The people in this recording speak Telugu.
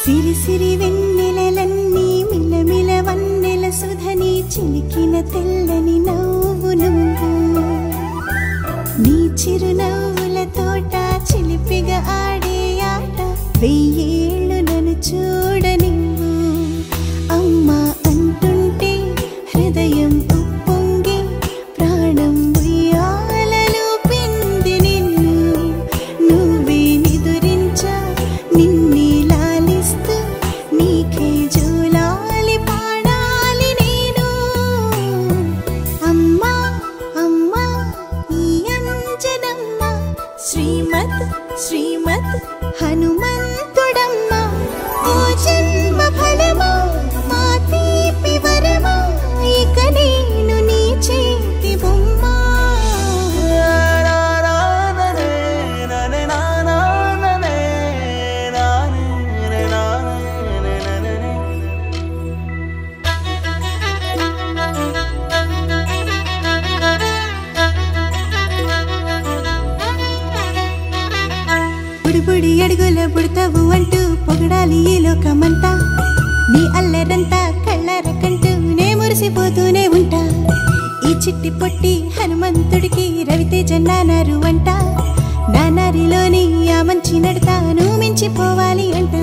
సిరి సిరి వెన్నెలలన్నీ మిలమిల వన్నెల సుధని చిలికిన తెల్లని నవ్వు నువ్వు నీ చిరునవ్వుల తోట చిలిపిగా ఆడే ఆట వెయ్యేళ్ళు నన్ను చూడనివ్వు అమ్మా అంటుంటే హృదయం ఉప్పొంగి ప్రాణం ఉయ్యాలలో పిండి నిన్ను నువ్వే నిదురించా నిన్నే లాలిస్తూ నీకే జోలాలి పాడాలి నేను అమ్మా అమ్మా ఈ అంజనమ్మ శ్రీమత్ శ్రీమత్ హనుమంతుడమ్మ ఓ జన్మ ఫలమా మా తీపి వరమా ఇక నేను నీ చేతి బొమ్మ బుడి అడుగుల బుడతావు అంటూ పొగడాలి ఈ లోకమంతా నీ అల్లరంతా కళ్ళరకంటూ నే మురిసిపోతూనే ఉంటా ఈ చిట్టి పొట్టి హనుమంతుడికి రవితేజ నానారు అంట నానారిలోని ఆ మంచి నడతా నువ్వు మించిపోవాలి అంట